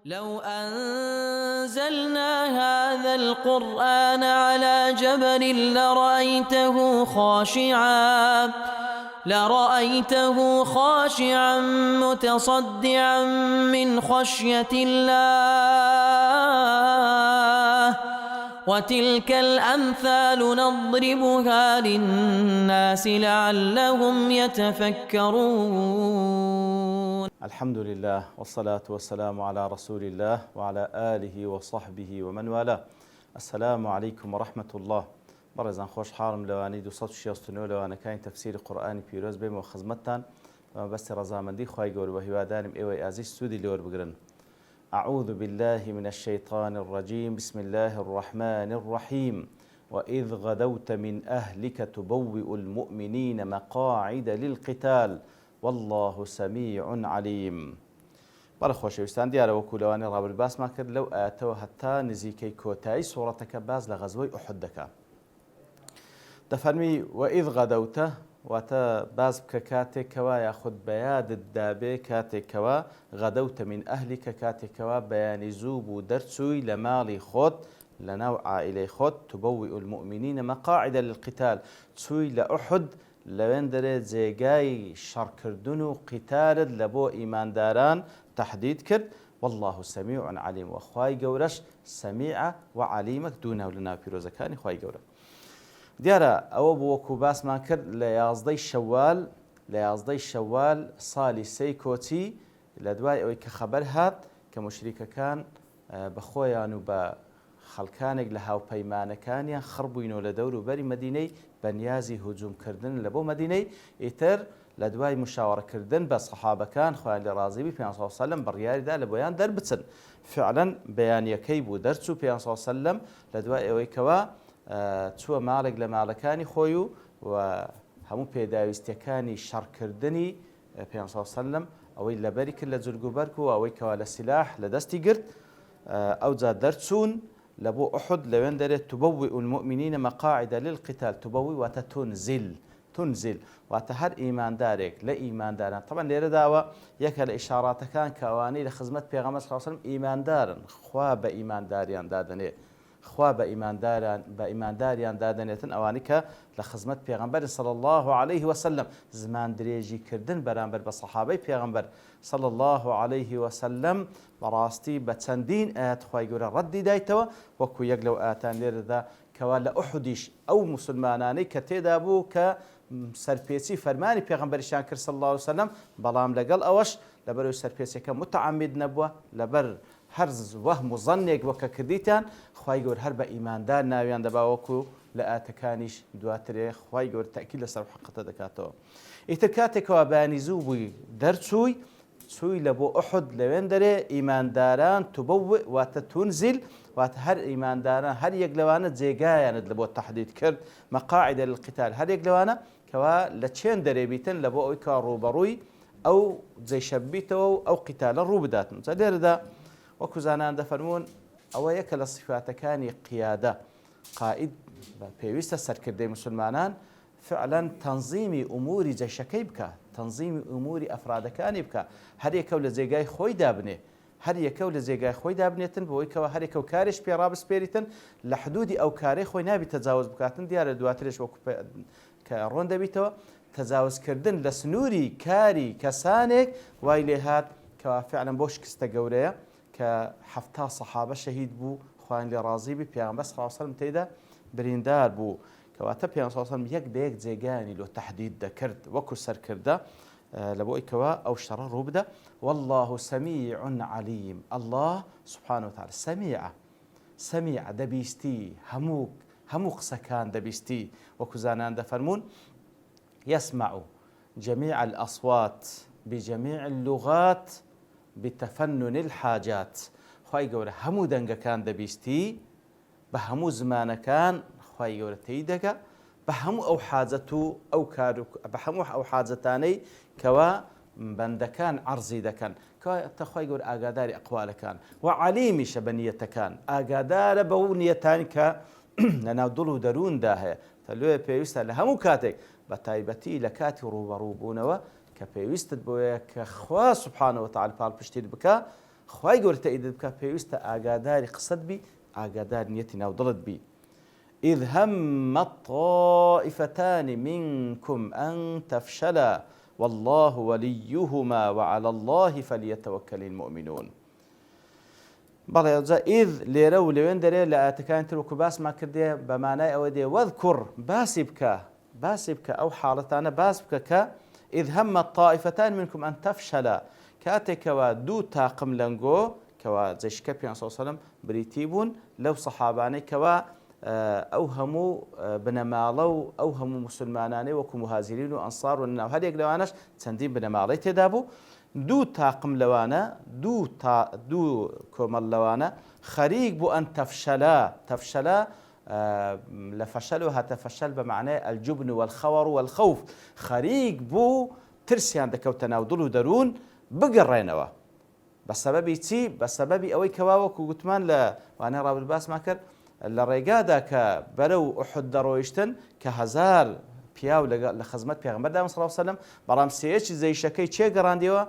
لو أنزلنا هذا القرآن على جبل لرأيته خاشعا متصدعا من خشية الله وتلك الأمثال نضربها للناس لعلهم يتفكرون. الحمد لله والصلاة والسلام على رسول الله وعلى آله وصحبه ومن والاه. السلام عليكم ورحمة الله. بەڕێزان خۆشحاڵم لەوانەی 269 لەوانەکانی تەفسیری قورئانی پیرۆز بێمەوە خزمەتتان بەستی ڕەزامەندی خوای گەورە بە هیوادارم ئێوەی ئازیز سوودی لێوە بگرن. أعوذ بالله من الشيطان الرجيم بسم الله الرحمن الرحيم وإذ غدوت من أهلك تبوئ المؤمنين مقاعد للقتال والله سميع عليم. بەڵە خۆشەویستان دیارە وەکو لەوانەی ڕابرد باسمان کرد لەو ئاەتەوە هەتا نزیکەی کۆتایی سوورەتەکە باز لە غەزوەی ئوحود دەکات. دەفەرمی وئیذ غەدەوتە واتە باز بکە کاتێکەوە یاخود بەیادت دابێ کاتێکەوە غەدەوتە من ئەهلیکە کاتێکەوە بەیانی زوو بوو دەرچووی لە ماڵی خۆت لەناو عائیلەی خۆت تبوئ المؤمنین مەقاعد للقتال چووی لە ئوحود لەوێن دەرێ جێگای شەڕکردن و قیتالت لە بۆ ئیمانداران تەحدید کرد والله سەمیع علیم وخوای گەورەش سەمیعە و عەلیمە دوو ناو لە ناو پیرۆزەکانی خوای گەورە. دیارە ئەوە بۆ وەکو باسمان کرد لە 11 شەوال ساڵی سەی کۆچی لە دوای ئەوەی کە خەبەر هات کە موشریکەکان بە خۆیان و بە خەڵکانێک لە هاوپەیمانەکانیان خڕبووینەوە لە دەوروبەری مەدینەی بەنیازی هجوومکردن لە بۆ مەدینەی ئیتر لە دوای مشاوەڕەکردن بە سەحابەکان خۆیان لە ڕازیبی پێ سەلەم بڕیاریدا لە بۆیان دەربچن. فعلەن بەیانیەکەی بوو دەرچوو پێ سەلەم لە دوای ئەوەی کەوە چووە ماڵێک لە ماڵەکانی خۆی و هەموو پێداویستیەکانی شەڕکردنی پێ سەلەم ئەوەی لەبەری کرد لە جورگ و بەرگ و ئەوەی کەوا لە سیلاح لە دەستی گرت ئەوجا دەرچوون لە بۆ ئوحود لەوێن دەرێت تبوئ المؤمنین مەقاعد للقتال تبوئ واتە تنزل واتە هەر ئیماندارێک لە ئیمانداران طبعا لێرە داوە یەکە لە ئیشاراتەکان کە ئەوانەی لە خزمەت پێغەمبەر صلی الله علیه و سلم ئیماندارن خوا بە ئیمانداریان دادەنێ خوا بە ئیمانداریان دادەنێتن ئەوانی کە لە خزمەت پێغەمبەر صلی الله عليه وسلم زمان درێژی کردن بەرامبەر بە سەحابەی پێغەمبەر صلی الله عليه وسلم بەڕاستی بە چەندین ئاەت خوای گەورە ڕەدی دایتەوە وەکو یەک لەو ئاەتان لێرەدا کەوا لە ئوحودیش ئەو موسڵمانانەی کە تێدا بوو کە سەرپێچی فەرمانی پێغەمبەریشیان کرد صلی الله عليه وسلم بەڵام لەگەڵ ئەوەش لەبەرەوەی سەرپێچیەکە متعەمید نەبووە لەبەر هەر وەهم و زەنێک وەکە کردیتان خوای گەورە هەر بە ئیماندار ناویان دەبا وەکو لە ئاەتەکانیش دواترێ خوای گەورە تەئکید لەسەر حەقەتە دەکاتەوە. ئیتر کاتێکەوە بەیانی زوو بووی دەرچووی چووی لە بۆ ئوحود لەوێن دەرێ ئیمانداران تبوئ واتە تونزل واتە هەر ئیمانداران هەر یەک لەوانە جێگایانت لە بۆ تەحدید کرد مەقاعد للقتال هەر یەک لەوانە کەوا لە چێن دەرێبیتن لە بۆ ئەوەی کە ڕوبەڕووی ئەو جێشەبیتەوە و ئەو قیتالە ڕوو بداتن. لێرەدا وەکو زانان دەفەرمونون ئەوە یەکە لە صفاتەکانی قیادە قائد پێویستە سەرکردەی مسلمانان فعلا تەنظیمی ئوموری جەیشەکەی بکە تەنظیمی ئوموری ئەفرادەکانی بکە هەر یەکەو لە جێگای خۆی دابنێ هەر یەکەو لە جێگای خۆی دابنێتن بۆی کەوە هەر یەکەو کارێش پێ ڕابسپێریتن لە حدودی ئەو کارەی خۆی نابی تەجاوز بکاتن. دیارە دواترش وەکو کە ڕۆن دەبیتەوە تەجاوزکردن لە سنووری کاری کەسانێک وای لێ هات کەوا فعلا بۆ شکستە گەورەیە کە 70 سەحابە شەهید بوو خوایان لێ ڕازیبی پێغەمبەر صلی الله علیه وسلم تێیدا بریندار بوو کەواتە پێغەمبەر صلی الله علیه وسلم یەک بە یەک جێگانی لۆ تەحدید دەکرد وەکو سەرکردە لە بۆ ئەوەی ئەو شەڕە ڕوو بدە. والله سەمیع علیم الله سبحانه وتعالى سەمیع دەبیستی هەموو قسەکان دەبیستی وەکو زانان دەفەرمون يسمع جميع الأصوات بجميع اللغات بتفنن الحاجات خوای گەورە هەموو دەنگەکان دەبیستی بە هەموو زمانەکان خوای گەورە تێی دەگا بە هەموو ئەو حاجەت و ئەو کار بە هەموو ئەو حاجەتانەی کەوا بەندەکان عەرزی دەکەن کەواتە خوای گەورە ئاگاداری ئەقوالەکان و عەلیمیشە بە نیەتەکان ئاگادارە بەو نیەتانی کە لە ناو دڵ و دەرووندا هەیە تەلوێ پێویستە لە هەموو کاتێک بە تایبەتی لە کاتی ڕوبەڕوو بوونەوە کە پێویستت بۆیە کە خوا سبحانه وتعالى پاڵپشتیت بکە خوای گەورە تەئیدت بکە پێویستە ئاگاداری قسەت بی، ئاگادار نیەتی ناودڵت بی. إذ هم الطائفتان منكم أن تفشلا والله وليهما وعلى الله فليتوكل المؤمنون. بەڵێ جا ئیذ لێرە و لەوێن دەرێ لە ئاەتەکانی تر وەکو باسمان کردێ بە مانای ئەوە دێ وەذکوڕ باسی بکە ئەو حاڵەتانە باس بکە کە ئیذ هەمە الطائفتان منكم أن تفشلا کاتێکەوە دوو تاقم لەنگۆ کەوا جەیشکە پێ سەلەم بریتی بوون لەو سەحابانەی کەوا ئەو هەموو بنەماڵە و ئەو هەموو مسلمانانەی وەکو مهاجرین و ئەنسار و ناو هەرێک لەوانەش چەندین بنەماڵەی تێدا بوو. دوو تاقم لەوانە دوو کۆمەڵ لەوانە خەریک بوو ئەن تەفشەلا لە فەشەل و هاتە فەشەل بە معنای الجبن والخەوەڕ والخەوف خەریک بوو ترسیان دەکەوتە ناو دڵ و دەروون بگەڕێنەوە. بە سەبەبی چی؟ بە سەبەبی ئەوەی کەوا وەکو گوتمان لە وانەی ڕابرد باسمان کرد لە ڕێگادا کە بەرەو ئوحود دەڕۆیشتن کە هەزار پیاو لە خزمەت پێغەمبەردا صلی الله علیه وسلم بەڵام سێیەکی زەیشەکەی چێگەڕاندیەوە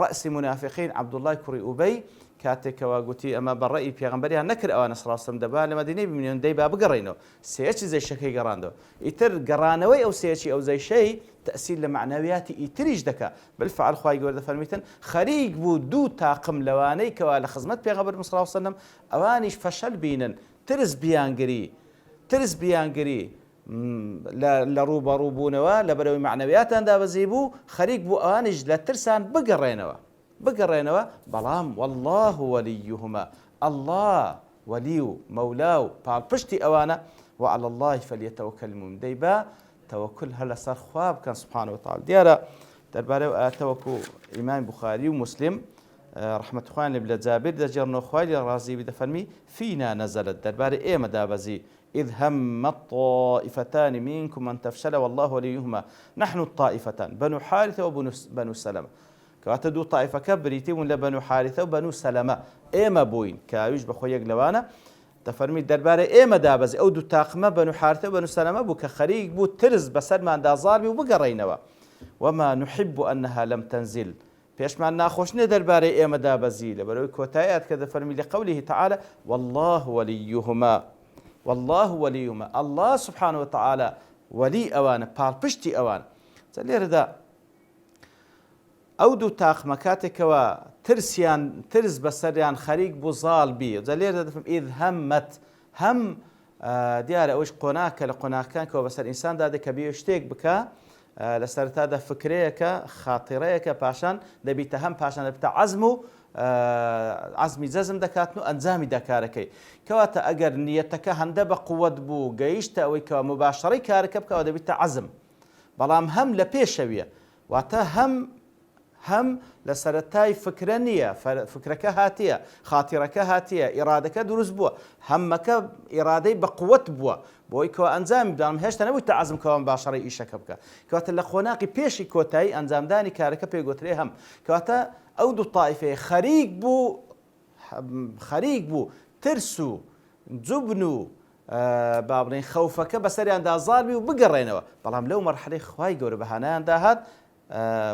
ڕەسی منافقین عەبدوڵای کوڕی ئوبەی کاتێکەوە گوتی ئەمە بە ڕێی پێغەمبەریان نەکرد ئەوانە صلی الله علیه وسلم دەبا لە مەدینەی بمێنن دەی با بگەڕێنەوە سێیەکی زەیشەکەی گەڕاندەوە. ئیتر گەڕانەوەی ئەو سێیەکی ئەو زەیشەی تەئسیر لە معنەویاتی ئیتریش دەکا. بالفعل خوای گەورە دەفەرمیتن خەریک بوو دوو تاقم لەوانەی کەوا لە خزمەت پێغەمبەر صلی الله علیه وسلم ئەوانیش فەشەل بینن ترس بیانگری لە ڕووبەڕووبوونەوە لە بەرەوەی معنەویاتان دابەزی بوو خەریک بوو ئەوانیش لە ترسان بگەڕێنەوە بەڵام والله وەلیهما الله وەلی و مەولا و پاڵپشتی ئەوانە وعلى الله فليتوكل المؤمنون دەیبا تەوەکل هەر لەسەر خوا بکەن سبحانه وتعالى. دیارە دەربارەی ئاەتە وەکو ئیمامی بوخاری و مسلم رحمة خوان لە جابر دەجێڕنەوە خوای لێ ڕازی بی دەفەرمی فينا نزلت دەربارەی ئێمە دابەزی إذ هم الطائفتان منكم أن تفشل والله وليهما نحن الطائفتان بنو حارثة وبنو سلمة کەواتە دوو طائفەکە بریتی بوون لە بەنو حارثە و بەنو سەلەمە ئێمە بووین کاویش بەخۆی یەک لەوانە دەفەرمی دەربارەی ئێمە دابەزی ئەو دوو تاقمە بەنو حارثە و بەنو سەلەمە بوو کە خەریک بوو ترس بەسەرماندا زاڵبی و بگەڕێینەوە. وما نحب أنها لم تنزل پێشمان ناخۆش نیە دەربارەی ئێمە دابەزی لە بەرەوەی کۆتاییات کە دەفەرمی لە قەوله تعالى والله وليهما الله سبحانه وتعالى ولي ئەوانە پاڵپشتی ئەوان. لێرەدا ئەو دوو تاقمە کاتێکەوە ترس بەسەریان خەریک بوو زاڵ بی لێرەدا دەفەرمی ئیذ هەمەت هەم دیارە ئەوش قۆناکە لە قۆناکان کەەوە بەسەر ئینساندا دەکە بێ شتێک بکە لە سەرەتادا فکرەیەکە خاتیڕەیەکە پاشان دەبیتە هەم پاشان دەبیتە عەزم و عەزمی جەزم دەکاتن و ئەنجامی دەکارەکەی کەواتە ئەگەر نیەتەکە هەندە بە قووەت بوو گەیشتە ئەوەی کەەوە مباشەڕەی کارەکە بکەوە دەبیتە عەزم. بەڵام هەم لە پێشەویە واتە هەم لە سەرەتای فکرە نییە فکرەکە هاتیە خاتیڕەکە هاتیە ئیرادەکە دروست بووە هەمەکە ئیرادەی بە قووەت بووە بۆی کەەوە ئەنجامی بدانم هێشتا نەبوویتە عەزم کەەوە باشەڕی ئیشەکە بکە کەواتە لە خۆناقی پێشی کۆتایی ئەنجامدانی کارەکە پێگوترێ هەم کەواتە ئەو دوو طائفەیە خەریک بوو ترس و جوبن و با بڵێن خەوفەکە بەسەریاندا زاڵبی و بگەڕێنەوە. بەڵام لەو مەرحەلەی خوای گەورە بەهانایان داهات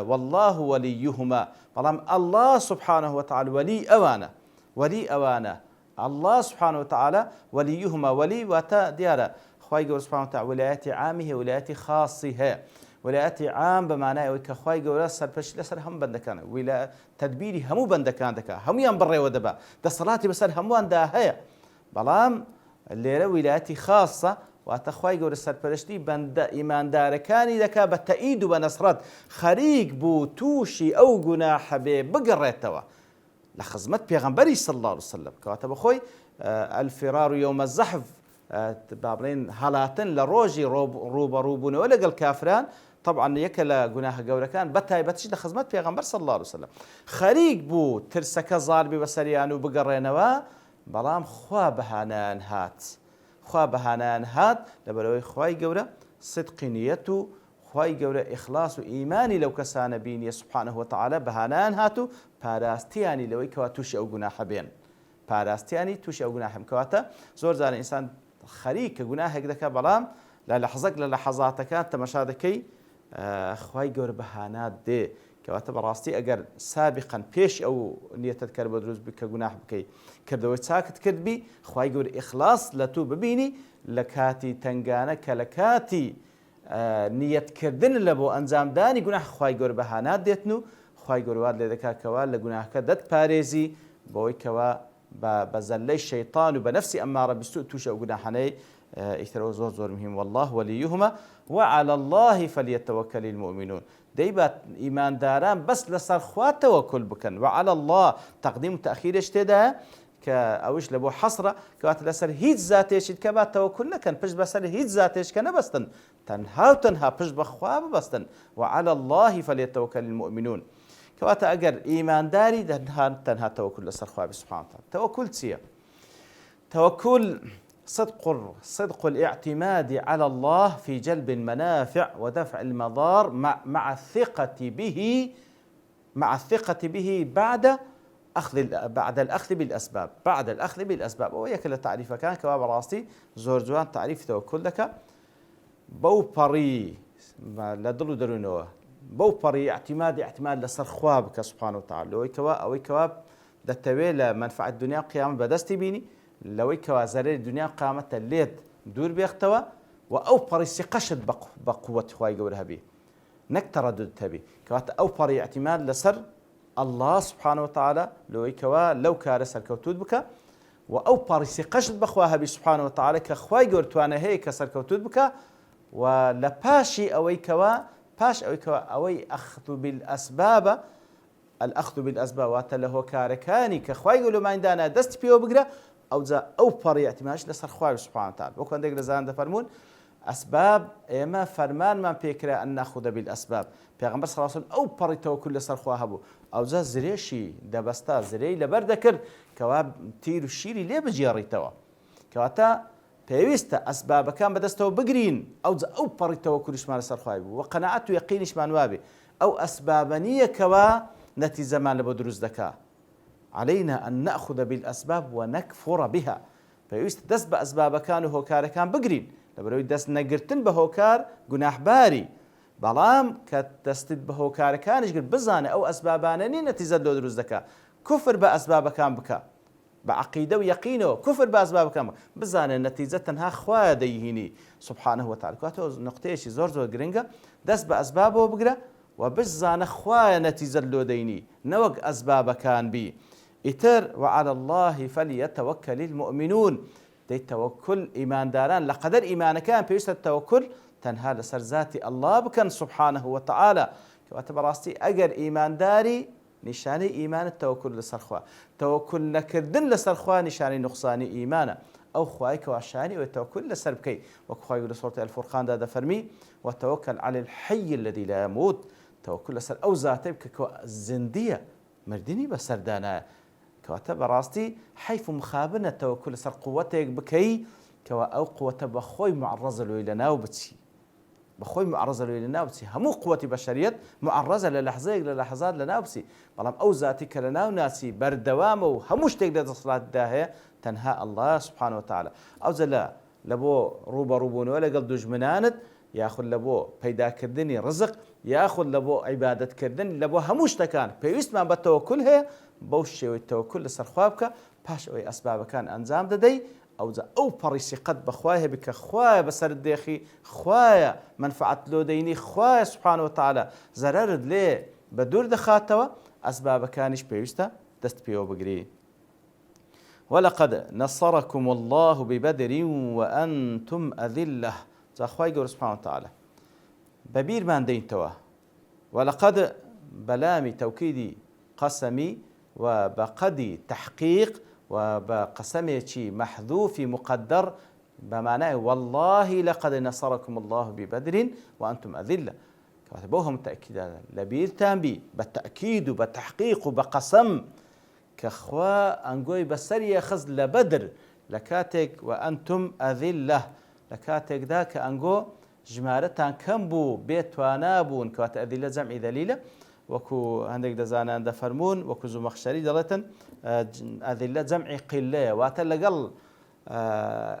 والله وليهما بەڵام الله سبحانه وتعالى ولي ئەوانە الله سبحانه وتعالى وليهما ولي واتە دیارە خوای گەورە سبحانه وتعالى ولايەتی عامی هەیە ولايەتی خاصی هەیە. ولايەتی عام بەمانای ئەوەی کە خوای گەورە سەرپەرشتی لەسەر هەموو بەندەکانە تەدبیری هەموو بەندەکان دەکات هەمویان بڕێوە دەبا دەسەڵاتی بەسەر هەموواندا هەیە. بەڵام لێرە ویلایەتی خاصە واتە خوای گەورە سەرپەرشتی بەندە ئیماندارەکانی دەکا بە تەئید و بە نەسڕەت خەریک بوو تووشی ئەو گوناحە بێ بگەڕێتەوە لە خزمەت پێغەمبەری صلی الله عليه وسلم کەواتە بەخۆی الفرار یوم الزەحف با بڵێن هەڵاتن لە ڕۆژی ڕووبەڕووبوونەوە لەگەڵ کافران طبعا یەکە لە گوناحە گەورەکان بە تایبەتیش لە خزمەت پێغەمبەر صلی الله عليه وسلم خەریک بوو ترسەکە زاڵبی بەسەریان و بگەڕێنەوە بەڵام خوا بەهانایان هات لەبەرەوەی خوای گەورە صدقی نیەت و خوای گەورە ئیخلاص و ئیمانی لەو کەسانە بینیە سبحانه وتعالى بەهانایان هات و پاراستیانی لەوەی کەوا تووشی ئەو گوناحە بێن پاراستیانی تووشی ئەو گوناحە کەواتە زۆر جارە ئینسان خەریکە گوناحێک دەکا بەڵام لە لەحظەک لە لەحظاتەکان تەمەشا دەکەی خوای گەورە بەهانات دێ کەواتە بەڕاستی ئەگەر سابقا پێش ئەو نیەتت کرد بۆ دروست بکە گوناح بکەیت کردەوەی چاکت کردبی خوای گەورە ئیخلاص لە تو ببینی لە کاتی تنگانە کە لە کاتی نیەتکردن لە بۆ ئەنجامدانی گوناح خوای گەورە بەهانات دێتن و خوای گەورە وات لێ دەکات کەوا لە گوناحەکە دەتپارێزی بۆەوەی کەوا بە زەلەی شەیطان و بە نەفسی ئەمارە بستو تووشە ئەو گوناحانەی ئیترەوە زۆر زۆر مهم والله وليهما وعلى الله فليتوكل المؤمنون دەیبات ئیمانداران بەس لەسەر خوا تەوەکل بکەن وعلى الله تەقدیم و تەخیرش تێدایە کە ئەوش لە بۆ حەسرە کەواتە لەسەر هیچ زاتێشت کە با تەوەکل نەکەن پشت بەسەر هیچ زاتێشکە نەبەستن تەنها و تەنها پشت بەخوا ببەستن وعلى الله فليتوكل المؤمنون کەواتە ئەگەر ئیمانداری تەنها تەوەکل لەسەر خوا سبحانه وتعالى تەوەکل چییە؟ تەوەکل صدق الاعتماد على الله في جلب المنافع ودفع المضار مع الثقة به بعد الأخذ بالأسباب ويك تعريف كان كواب راسي زور جوان تعريف توكل لك بوبري لدلو درونوه بوبري اعتماد لسر خوابك سبحانه وتعالى أوي كواب دتوي لمنفعة الدنيا قيام بدستي بيني لەوەی کەوا زەرەری دنیا قیامەتە لێت دوور بێختەوە و ئەو پەڕی قەشت بە قووەتی خوای گەورە هەبێ نەک تەڕەدود هەبێ کەواتە ئەو پەڕی ئەعتیماد لەسەر الله سبحانه وتعالى لەوەی کەوا لەو کارە سەرکەوتوت بکە و ئەو پەڕی قەشت بەخوا هەبی سبحانه وتعالى کە خوای گەورە توانە هەیە کە سەرکەوتوت بکە و لە پاشی ئەوەی کەوا ئەوەی ئەخذ بالأسباب الأخذ بالأسباب واتە لە هۆکارەکانی کە خوای گەورە لەمایندانە دەستی پێوە بگرە ئەو پەڕی ئەعتیمادش لەسەر خوای سبحانه وتعالى وەکو هەندێک لە زان دەفەرمون ئەسباب ئێمە فەرمانمان پێکرا ئەن ناخذ بالأسباب پێغەمبەر صلی الله علیه و سلم ئەو پەڕی تەوەکل لەسەر خوا هەبوو ئەوجا زرێشی دەبەستا زرەی لەبەر دەکرد کەوا تیر و شیری لێ بجێڕیتەوە کەواتە پێویستە ئەسبابەکان بەدەستەوە بگرین ئەوجا ئەو پەڕی تەوەکلیشمان لەسەر خوای بوو و قەناعەت و یەقینیشمان وابێ ئەو ئەسبابە نییە کەوا نەتیجەمان لە بۆ دروست دەکات علينا أن نأخذ بالأسباب ونكفر بها فيوست دست بأسباب كان هوكار كان بقرين لبروي دست نقرتن بهوكار جناح باري بلام كدست بهوكار كان يقول بزانة أو أسبابانني نتيجة لو دروز دكا كفر بأسباب كان بكا بعقيدة ويقينه كفر بأسباب كان بزانة نتيجة تنها خوا ديهني سبحانه وتعالى كاتو نقطة شيء زور جرينجا دست بأسبابه بقرا وبزانة خوا نتيجة لو ديني نوق أسباب كان بي إتر وعلى الله فليتوكل المؤمنون دي توكل إيمان داران لقدر إيمان كان بيست التوكل تنها لسر ذاتي الله بكن سبحانه وتعالى كواتب راستي أجر إيمان داري نشاني إيمان التوكل لسرخوا توكل نكردن لسرخوا نشاني نقصاني إيمانا أو خوايك وعشاني والتوكل لسر بكي وكخواي يقول سورة الفرقان دا فرمي وتوكل على الحي الذي لا يموت توكل لسر أو ذاتي بككو الزندية مردني بسردانا كواتب راستي حيث مخابنة توكل لسر قوتك بكي كوا أو قوة بخوي معرضة له إلى ناوبتي بخوي معرضة له إلى ناوبتي همو قوتي بشرية معرضة للحظات لناوبتي بلام أو ذاتك لناو ناسي بردوام وهموش تقدر تصلاة داهية تنهى الله سبحانه وتعالى أو زلا لبو روبون ولا قل دجمناند ياخذ لبو بيدا كردني رزق ياخذ لبو عبادة كردني لبو هموش تكان بيوست ما بالتوكل هي بوشي والتوكل لسر خوابك باش أي أسباب كان أنزام ددي أو ذا أو بريسي قد بخوايا بك خوايا بسر الداخي خوايا منفعة لو ديني خوايا سبحانه وتعالى زرارد ليه بدور دخاتوا أسباب كانش بيوستا دست بيو بقري ولقد نصركم الله ببدر وأنتم أذلة ذا خوايا قول سبحانه وتعالى ببير من دين توا ولقد بلامي توكيدي قسمي وبقدي تحقيق وبقسمي شي محذوف مقدر بمعنى والله لقد نصركم الله ببدر وأنتم أذلة كتبوهم تأكيد لبير تنبي بالتأكيد وبالتحقيق وبقسم كخوا أنقوي بسرية خز لبدر لكاتك وأنتم أذلة لكاتك ذاك أنقو جمارتان كمبو بيت وانابون كوات أذلة جمع ذليلة وكو هندك دزانا دفرمون وكو زمخشري دلتن أذلة جمع قلة واتلقل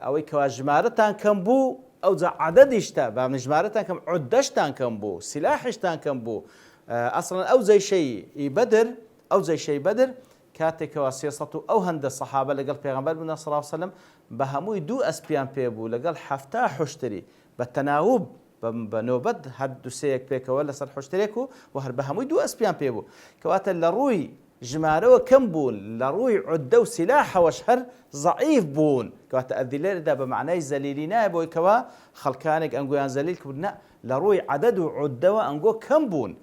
أوي كوا جمارتان كمبو أو ذا عددشتا بام جمارتان كم عدشتان كمبو سلاحشتان كمبو ئەسڵەن ئەو زەیشەی بەدر ئەو زەیشەی بەدر کاتێکەوە 300 ئەو هەندە سەحابە لەگەڵ پێغەمبەر بوون صلی الله علیه وسلم بە هەمووی 2 ئەسپیان پێبوو لەگەڵ 70 حوشتری بە تەناوب بە نۆبەت هەر دووسەیەک پێکەوە لەسەر حوشترێک و هەر بە هەمووی 2 ئەسپیان پێبوو کەواتە لە ڕووی ژمارەوە کەم بوون لە ڕووی عودە و سیلاحەوەش هەر ضعیف بوون کەواتە ئەدیلێرەدا بە معنای زەلیلی نایە بۆی کەوا خەڵکانێک ئەنگۆیان زەلیل کردن لە ڕووی عەدەد و عودەوە ئەنگۆ کەم بوون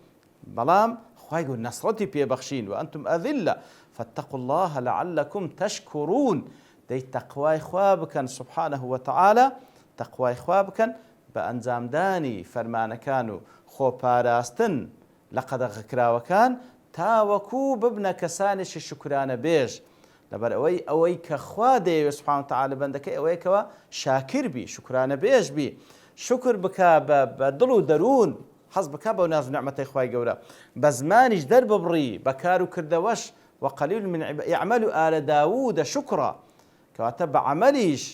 بەڵام خوای گەورە نەسڕەتی پێبەخشین وأنتم أذلة فاتقوا الله لعلكم تشكرون دەی تەقوای خوا بکەن سبحانه وتعالى تەقوای خوا بکەن بە ئەنجامدانی فەرمانەکان و خۆپاراستن لە قەدەغەکراوەکان تاوەکو ببنە کەسانێکی شکرانە بێژ لەبەر ئەوەی کە خوا دەیەوێت سبحانه وتعالى بەندەکەی ئەوەیەکەوە شاکر بی شکرانە بێژ بی شکر بکە بە دڵ و دەروون حەز بکە بەو ناز و نعمەتەی خوای گەورە بە زمانیش دەرببڕی بە کار و کردەوەش وقلیل من يعمل آل داوود شکرا کەواتە بە عەمەلیش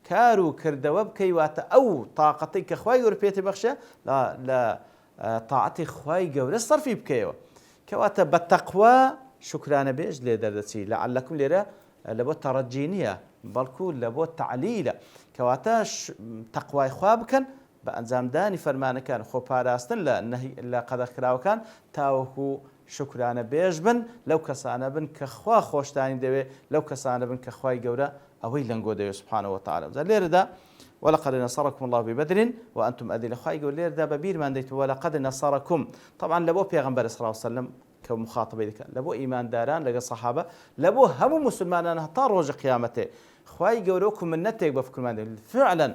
کار و کردەوە بکەی واتە ئەو تااقەتەی کە خوای گەورە پێتی بەخشە لە تاعەتی خوای گەورە سەرفی بکەیەوە کەواتە بە تەقوا شکرانە بێژ لێ دەردەچی لەعەلەکم لێرە لە بۆ تەڕەجی نییە بەڵکو لە بۆ تەعلیلە کەواتە تەقوای خوا بکەن بە ئەنجامدانی فەرمانەکان خۆپاراستن لە قەدەغکراوەکان تاوەکو شکرانە بێژ بن لەو کەسانە بن کە خوا خۆشتانی دەوێت لەو کەسانە بن کە خوای گەورە ئەوەی لەنگۆ دەوێت سبحانه وتعالى لێرەدا ولقد نصركم الله ببدر وأنتم أذلة خوای گەورە لێرەدا بە بیرمان دەیت ولقد نصركم طبعا لە بۆ پێغەمبەر صلی الله عليه وسلم کە مخاطبەی دەکات لە بۆ ئیمانداران لەگە سەحابە لە بۆ هەموو مسلمانان هەتا ڕۆژە قیامەتێ خوای گەورە وەکو منەتێک بە فکرمان دەوێت فعلا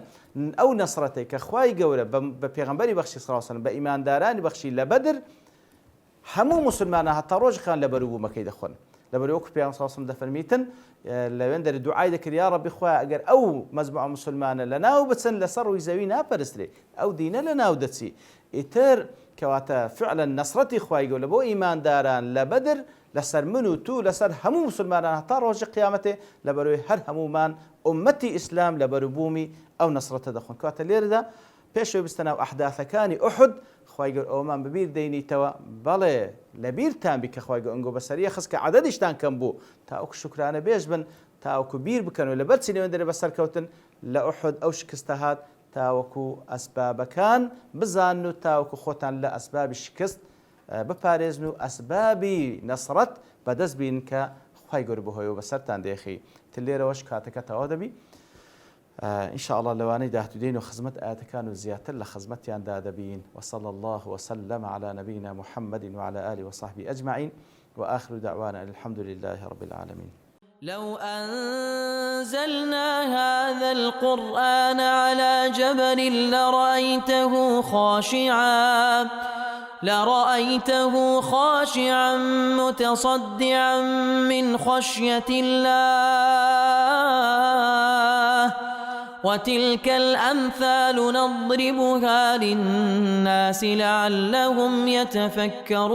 ئەو نەسرەتێک کە خوای گەورە بە پێغەمبەری بەخشی صلی الله عليه وسلم بە ئیماندارانی بەخشی لە بەدر هەموو مسلمانان هەتا ڕۆژەکان لە بەروبوومەکەی دەخۆن لەبەر وەکو پێغەمبەر صلی الله عليه وسلم دەفەرمیتن لەوێن دەری دوعای دەکرد یا ڕەبی خوایە ئەگەر ئەو مەجموعە مسلمانە لەناو بچن لەسەر ڕووی زەوی ناپەرسترێ ئەو دینە لەناو دەچی ئیتر کەواتە فعلا نەسرەتی خوای گەورە لە بۆ ئیمانداران لە بەدر لەسەر من و تو لەسەر هەموو مسلمانان هەتا ڕۆژی قیامەتێ لەبەرەوەی هەر هەمومان ئومەتی ئیسلام لە بەروبوومی ئەو نەسرەتە دەخۆن کەواتە لێرەدا پێشەوەی بستە ناو ئەحداثەکانی ئوحود خوای گەورە ئەومان ببیر دەینیتەوە بەڵێ لەبیرتان بی کە خوای گەورە ئەنگۆ بەسەریە خست کە عەدەدیشتان کەم بوو تاوەکو شکرانە بێژ بن تاوەکو بیر بکەن و لەبەر چی لەوێن دەرێ بەسەرکەوتن لە ئوحود ئەو شکستە هات تاوەکو ئەسبابەکان بزان و تاوەکو خۆتان لە ئەسبابی شکست بپارێزن و ئەسبابی نەسرەت بەدەست بین کە خوای گەورە بەهۆیەوە بەسەرتان دێخی لێرەوەش کاتەکە تەواو دەبی إن شاء الله لواني داهتدين وخزمت آتكان وزيادة لخزمتيان دادبين وصلى الله وسلم على نبينا محمد وعلى آله وصحبه أجمعين وآخر دعوانا الحمد لله رب العالمين. لو أنزلنا هذا القرآن على جبل لرأيته خاشعا متصدعا من خشية الله وتلك الأمثال نضربها للناس لعلهم يتفكرون